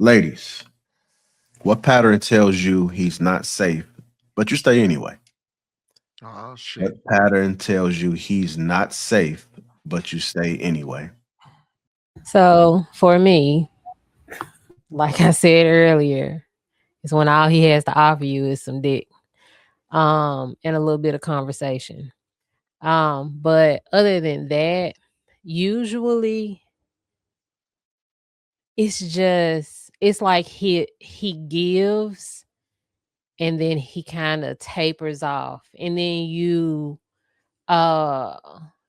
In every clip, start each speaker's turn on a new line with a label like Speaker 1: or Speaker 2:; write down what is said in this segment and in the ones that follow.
Speaker 1: Ladies, what pattern tells you he's not safe, but you stay anyway?
Speaker 2: Oh shit.
Speaker 1: What pattern tells you he's not safe, but you stay anyway?
Speaker 3: So for me, like I said earlier, it's when all he has to offer you is some dick, and a little bit of conversation. But other than that, usually it's like he gives and then he kind of tapers off and then uh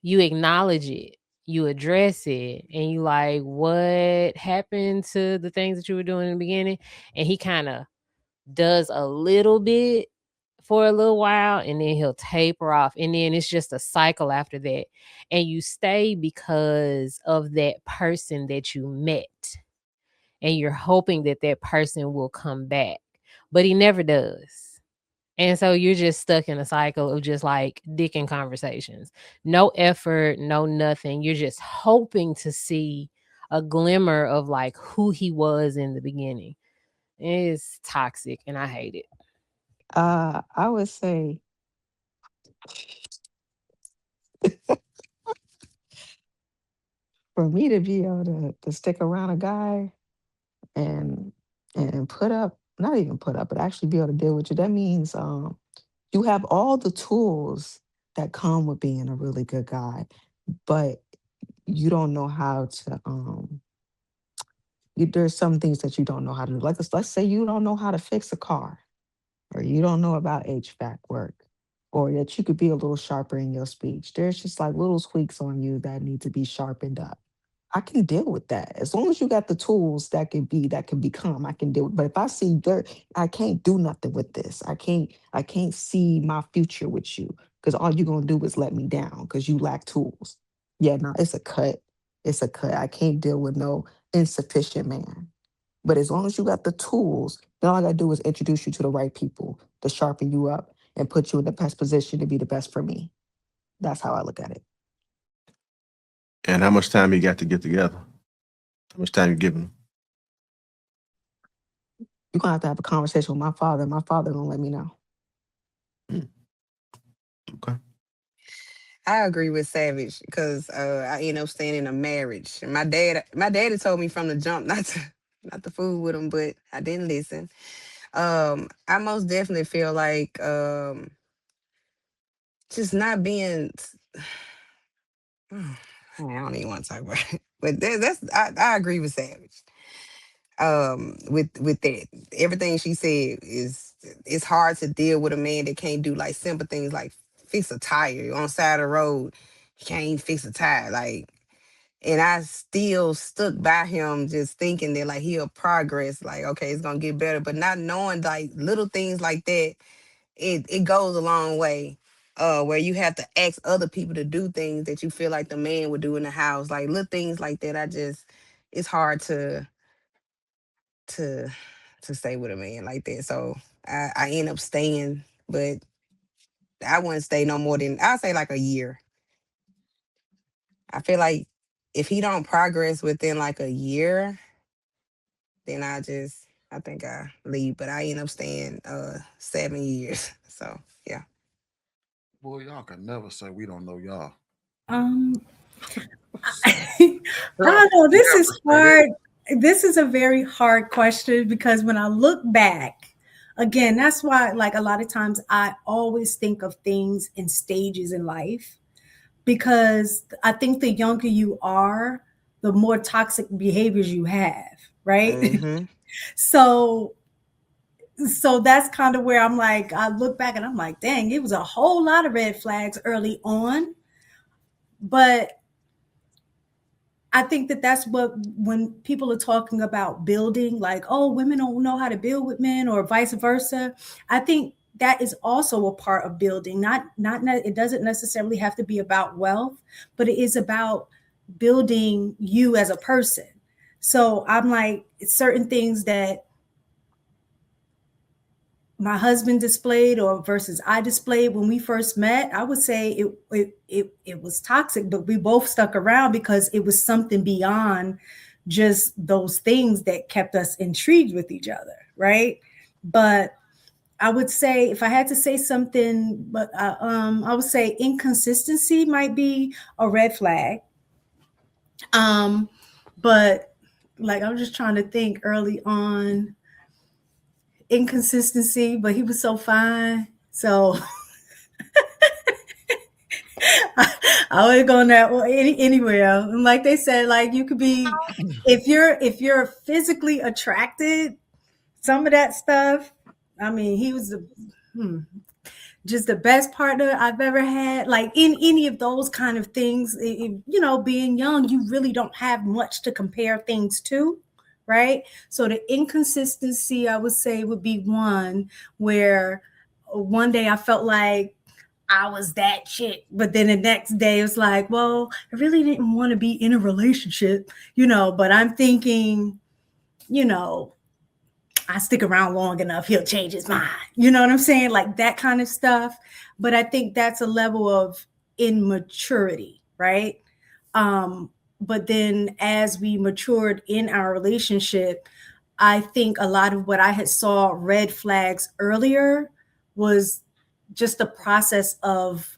Speaker 3: you acknowledge it, you address it, and you like, what happened to the things that you were doing in the beginning? And he kind of does a little bit for a little while and then he'll taper off, and then it's just a cycle after that, and you stay because of that person that you met, and you're hoping that that person will come back, but he never does. And so you're just stuck in a cycle of just like dick and conversations. No effort, no nothing. You're just hoping to see a glimmer of like who he was in the beginning. It's toxic and I hate it.
Speaker 4: I would say for me to be able to stick around a guy and put up, not even put up, but actually be able to deal with you, that means you have all the tools that come with being a really good guy, but you don't know how to there's some things that you don't know how to do. Like let's say you don't know how to fix a car, or you don't know about HVAC work, or that you could be a little sharper in your speech. There's just like little tweaks on you that need to be sharpened up. I can deal with that as long as you got the tools that can become. I can deal with. But if I see dirt, I can't do nothing with this. I can't see my future with you because all you're gonna do is let me down because you lack tools. Yeah, no, it's a cut. It's a cut. I can't deal with no insufficient man. But as long as you got the tools, then all I gotta do is introduce you to the right people to sharpen you up and put you in the best position to be the best for me. That's how I look at it.
Speaker 1: And how much time you got to get together? How much time you giving him?
Speaker 4: You're gonna have to have a conversation with my father. My father gonna let me know.
Speaker 1: Mm, okay.
Speaker 5: I agree with Savage because I end up staying in a marriage. And my daddy told me from the jump not to fool with him, but I didn't listen. I most definitely feel like just not being. I don't even want to talk about it, but I agree with Savage. With that, everything she said is it's hard to deal with a man that can't do like simple things like fix a tire on the side of the road. He can't fix a tire, like, and I still stuck by him, just thinking that like he'll progress, like okay, it's gonna get better, but not knowing like little things like that, it goes a long way. Where you have to ask other people to do things that you feel like the man would do in the house, like little things like that. It's hard to stay with a man like that. So I end up staying, but I wouldn't stay no more than I'd say like a year. I feel like if he don't progress within like a year, then I think I leave. But I end up staying 7 years. So yeah.
Speaker 2: Boy, y'all can never say we don't know y'all.
Speaker 6: Um, I don't know. This
Speaker 2: Never
Speaker 6: is
Speaker 2: say that.
Speaker 6: hard. This is a very hard question because when I look back, again, that's why, like, a lot of times I always think of things in stages in life because I think the younger you are, the more toxic behaviors you have, right?
Speaker 5: Mm-hmm.
Speaker 6: So that's kind of where I'm like, I look back and I'm like, dang, it was a whole lot of red flags early on. But I think that that's what, when people are talking about building, like, oh, women don't know how to build with men or vice versa. I think that is also a part of building. It doesn't necessarily have to be about wealth, but it is about building you as a person. So I'm like, certain things that my husband displayed or versus I displayed when we first met, I would say it was toxic, but we both stuck around because it was something beyond just those things that kept us intrigued with each other, right? But I would say if I had to say something, but I would say inconsistency might be a red flag. But like I'm just trying to think early on inconsistency, but he was so fine. So I would go that way anywhere. And like they said, like you could be if you're physically attracted, some of that stuff. I mean, he was just the best partner I've ever had. Like in any of those kind of things, being young, you really don't have much to compare things to, right? So the inconsistency, I would say, would be one where one day I felt like I was that chick, but then the next day it was like, well, I really didn't want to be in a relationship, but I'm thinking, I stick around long enough, he'll change his mind. You know what I'm saying? Like that kind of stuff. But I think that's a level of immaturity, right? But then as we matured in our relationship, I think a lot of what I had saw red flags earlier was just the process of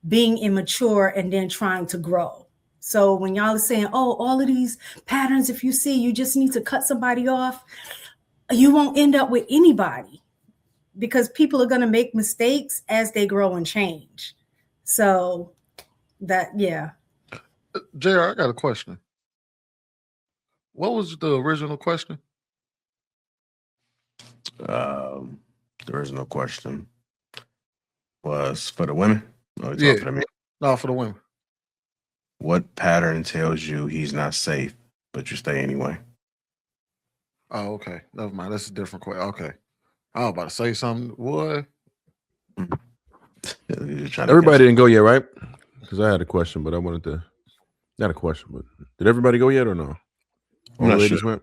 Speaker 6: being immature and then trying to grow. So when y'all are saying, oh, all of these patterns, if you see, you just need to cut somebody off, you won't end up with anybody because people are going to make mistakes as they grow and change. So that, yeah.
Speaker 2: JR, I got a question. What was the original question?
Speaker 1: The original question was for the women. Oh, you
Speaker 2: Yeah.
Speaker 1: talking to me?
Speaker 2: No, for the women.
Speaker 1: What pattern tells you he's not safe, but you stay anyway?
Speaker 2: Oh, okay. Never mind. That's a different question. Okay. I was about to say something. What?
Speaker 7: Everybody didn't go yet, right? Because I had a question, but I wanted to. Not a question, but did everybody go yet or no?
Speaker 1: I'm not
Speaker 7: ladies
Speaker 1: sure.
Speaker 7: went?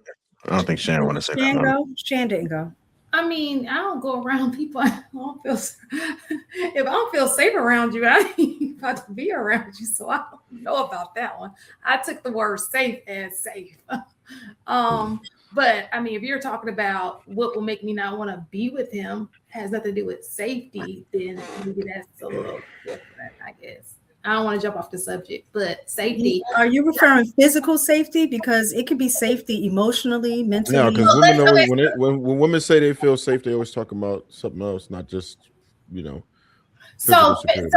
Speaker 1: I don't think Shan want to say
Speaker 6: Shan
Speaker 1: that.
Speaker 6: go? Shan didn't go.
Speaker 3: I mean, I don't go around people. I don't feel if I don't feel safe around you, I ain't about to be around you. So I don't know about that one. I took the word safe as safe. But I mean, if you're talking about what will make me not want to be with him has nothing to do with safety, then maybe that's a little different, I guess. I don't want to jump off the subject, but safety.
Speaker 6: Are you referring physical safety? Because it could be safety emotionally, mentally.
Speaker 7: No, because women always when women say they feel safe, they always talk about something else, not just
Speaker 3: So
Speaker 7: security.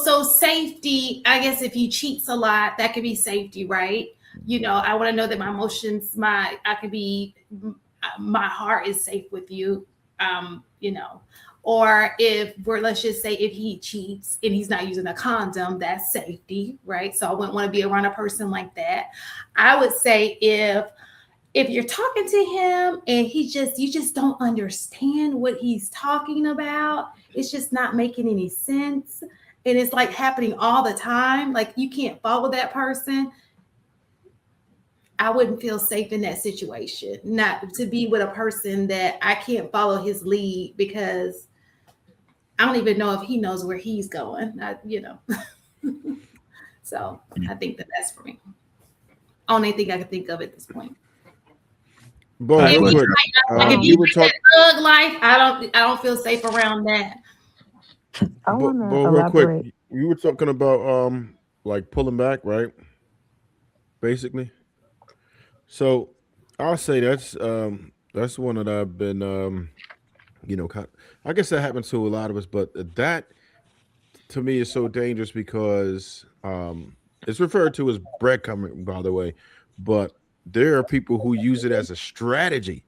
Speaker 3: so safety. I guess if he cheats a lot, that could be safety, right? I want to know that my emotions, my heart is safe with you. Or let's just say if he cheats and he's not using a condom, that's safety, right? So I wouldn't want to be around a person like that. I would say if you're talking to him and you just don't understand what he's talking about, it's just not making any sense. And it's like happening all the time. Like you can't follow that person. I wouldn't feel safe in that situation, not to be with a person that I can't follow his lead because I don't even know if he knows where he's going. So I think that's for me. Only thing I can think of at this point.
Speaker 7: Bo,
Speaker 3: If
Speaker 7: real quick,
Speaker 3: you were talking thug life, I don't feel safe around that.
Speaker 7: Bo, real quick, you were talking about like pulling back, right? Basically. So I'll say that's one that I've been I guess that happens to a lot of us, but that to me is so dangerous because it's referred to as breadcrumbing, by the way, but there are people who use it as a strategy.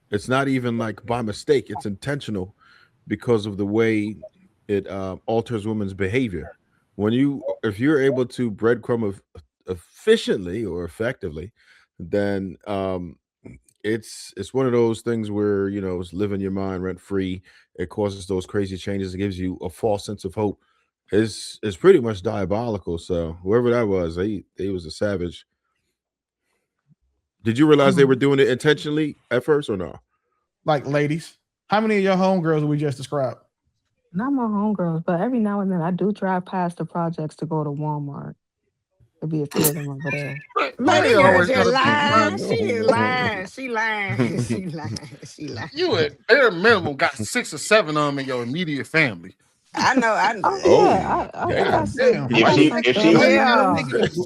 Speaker 7: It's not even like by mistake; it's intentional because of the way it alters women's behavior. If you're able to breadcrumb efficiently or effectively, then it's one of those things where it's living your mind rent free. It causes those crazy changes. It gives you a false sense of hope. It's pretty much diabolical. So whoever that was, they was a savage. Did you realize they were doing it intentionally at first or no?
Speaker 8: Like ladies, how many of your homegirls we just described?
Speaker 4: Not my homegirls, but every now and then I do drive past the projects to go to Walmart. There'll be a few of them over there.
Speaker 5: But
Speaker 2: They
Speaker 5: the girl
Speaker 2: always
Speaker 5: just
Speaker 2: gotta be
Speaker 5: lying.
Speaker 2: one.
Speaker 5: She is lying. She lying. She lying. She lying.
Speaker 2: You at bare minimum got 6 or 7 of them in your immediate family.
Speaker 5: I know.
Speaker 4: Oh yeah, I got some.
Speaker 8: damn.
Speaker 4: I got some
Speaker 9: If
Speaker 4: family.
Speaker 9: she
Speaker 5: Yeah.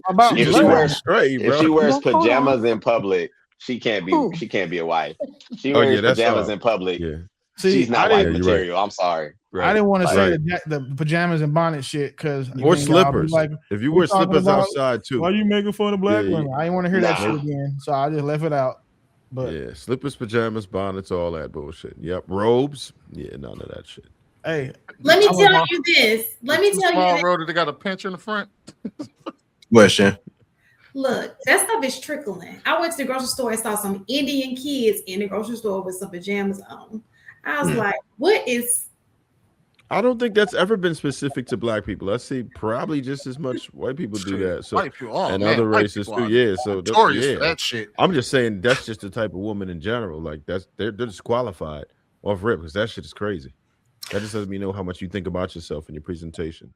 Speaker 8: About
Speaker 9: If
Speaker 7: She
Speaker 9: she
Speaker 8: blood.
Speaker 9: wears
Speaker 7: straight,
Speaker 9: if
Speaker 7: bro.
Speaker 9: she wears
Speaker 4: Well, hold on.
Speaker 9: pajamas in public, she can't
Speaker 4: Who?
Speaker 9: be a wife. She
Speaker 7: Oh,
Speaker 9: wears
Speaker 7: yeah, that's
Speaker 9: pajamas
Speaker 7: all.
Speaker 9: in public.
Speaker 7: Yeah,
Speaker 8: See,
Speaker 9: She's not
Speaker 8: I
Speaker 9: wife
Speaker 8: didn't,
Speaker 7: you're right.
Speaker 9: material. I'm sorry.
Speaker 7: right.
Speaker 8: I didn't want to say
Speaker 7: Right.
Speaker 8: the pajamas and bonnet shit because
Speaker 7: Or slippers.
Speaker 8: Like,
Speaker 7: If you
Speaker 8: we
Speaker 7: wear
Speaker 8: talking
Speaker 7: slippers
Speaker 8: about-
Speaker 7: outside too.
Speaker 8: why you making fun of black
Speaker 7: Yeah,
Speaker 8: women? I didn't want to hear that
Speaker 9: Nah.
Speaker 8: shit again, so I just left it out. But
Speaker 7: Yeah, slippers, pajamas, bonnets, all that bullshit. Yep, robes. Yeah, none of that shit.
Speaker 8: hey,
Speaker 6: Let me
Speaker 8: I'm
Speaker 6: tell
Speaker 8: a-
Speaker 6: you this. Let me tell you
Speaker 2: Small
Speaker 6: this.
Speaker 2: road that they got a pinch in the front.
Speaker 1: Question.
Speaker 6: Look, that stuff is trickling. I went to the grocery store and saw some Indian kids in the grocery store with some pajamas on. I was like, what is
Speaker 7: I don't think that's ever been specific to black people. I see probably just as much white people do that. So
Speaker 2: White people, oh,
Speaker 7: and
Speaker 2: man,
Speaker 7: other
Speaker 2: white
Speaker 7: races
Speaker 2: people
Speaker 7: too.
Speaker 2: are
Speaker 7: Yeah. So that's,
Speaker 2: notorious for
Speaker 7: yeah.
Speaker 2: that shit.
Speaker 7: I'm just saying that's just the type of woman in general. Like they're disqualified off rip because that shit is crazy. That just lets me know how much you think about yourself and your presentation.